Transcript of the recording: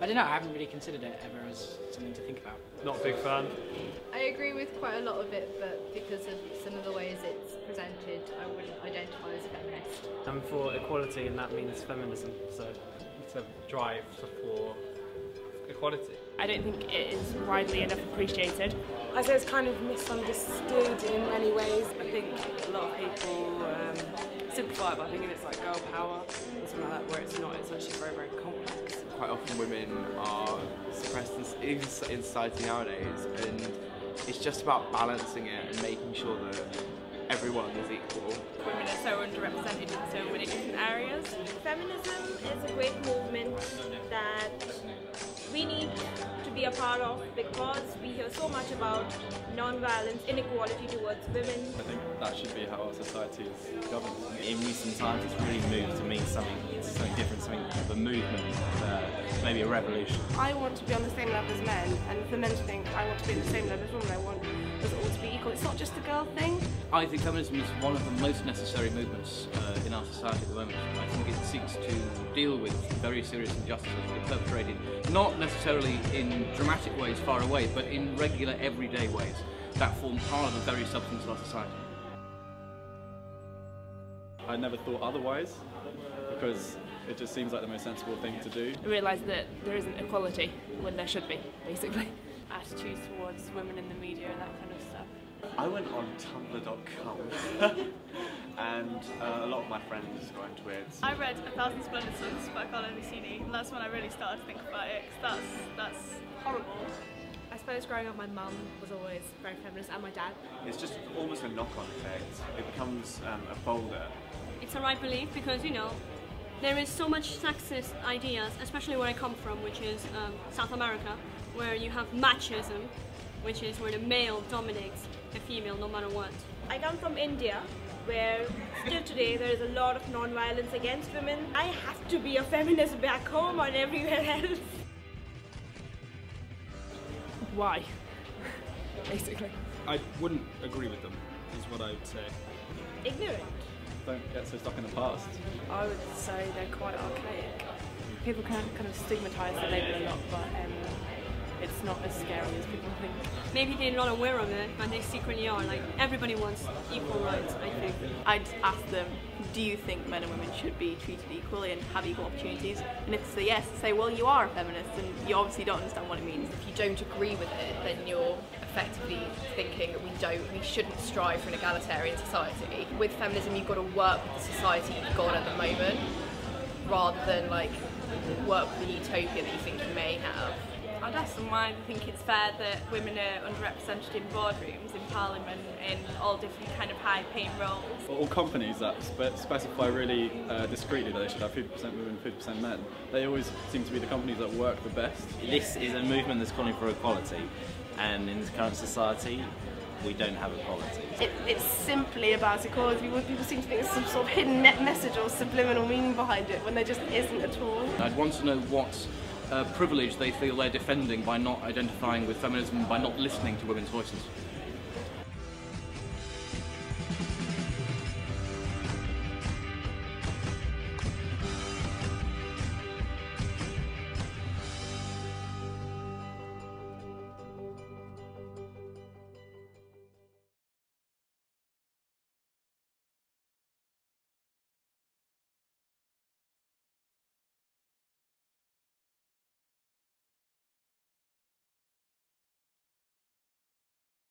I don't know, I haven't really considered it ever as something to think about. Not a big fan. I agree with quite a lot of it, but because of some of the ways it's presented, I wouldn't identify as a feminist. I'm for equality, and that means feminism, so it's a drive for equality. I don't think it is widely enough appreciated. I say it's kind of misunderstood in many ways. I think a lot of people simplify it by thinking it's like girl power or something like that, where it's not. It's actually very, very complex. Quite often women are suppressed in society nowadays, and it's just about balancing it and making sure that everyone is equal. Women are so underrepresented in so many different areas. Feminism is a great movement that we need to be a part of because we hear so much about non-violence, inequality towards women. I think that should be how our society is governed. In recent times it's really moved to mean something different, something of a movement, maybe a revolution. I want to be on the same level as men, and for men to think I want to be on the same level as women, I want us all to be equal. It's not just a girl thing. I think feminism is one of the most necessary movements in our society at the moment. I think it seeks to deal with very serious injustices that are perpetrated, not necessarily in dramatic ways far away, but in regular, everyday ways that form part of the very substance of our society. I never thought otherwise, because it just seems like the most sensible thing to do. I realise that there isn't equality when there should be, basically. Attitudes towards women in the media and that kind of stuff. I went on tumblr.com and a lot of my friends got into it. I read 1,000 Splendid Suns by Carla Lucini, and that's when I really started to think about it, because that's horrible. I suppose growing up, my mum was always very feminist, and my dad. It's just almost a knock-on effect. It becomes a folder. It's a right belief because, you know, there is so much sexist ideas, especially where I come from, which is South America, where you have machismo, which is where the male dominates the female no matter what. I come from India, where still today there is a lot of non-violence against women. I have to be a feminist back home and everywhere else. Why? Basically. I wouldn't agree with them, is what I would say. Ignorant. Don't get so stuck in the past. I would say they're quite archaic. People can kind of stigmatise the label a lot, but it's not as scary as people think. Maybe they're not aware of it, but they secretly are. Like, everybody wants equal rights, I think. I'd ask them, do you think men and women should be treated equally and have equal opportunities? And if they say yes, say, well, you are a feminist and you obviously don't understand what it means. If you don't agree with it, then you're effectively thinking that we shouldn't strive for an egalitarian society. With feminism, you've got to work with the society you've got at the moment, rather than like work with the utopia that you think you may have. I'd ask them why they think it's fair that women are underrepresented in boardrooms, in parliament, in all different kind of high-paying roles. All companies that specify really discreetly that they should have 50% women and 50% men, they always seem to be the companies that work the best. This is a movement that's calling for equality, and in this current society we don't have equality. It's simply about equality. People seem to think there's some sort of hidden net message or subliminal meaning behind it when there just isn't at all. I'd want to know what privilege they feel they're defending by not identifying with feminism, by not listening to women's voices.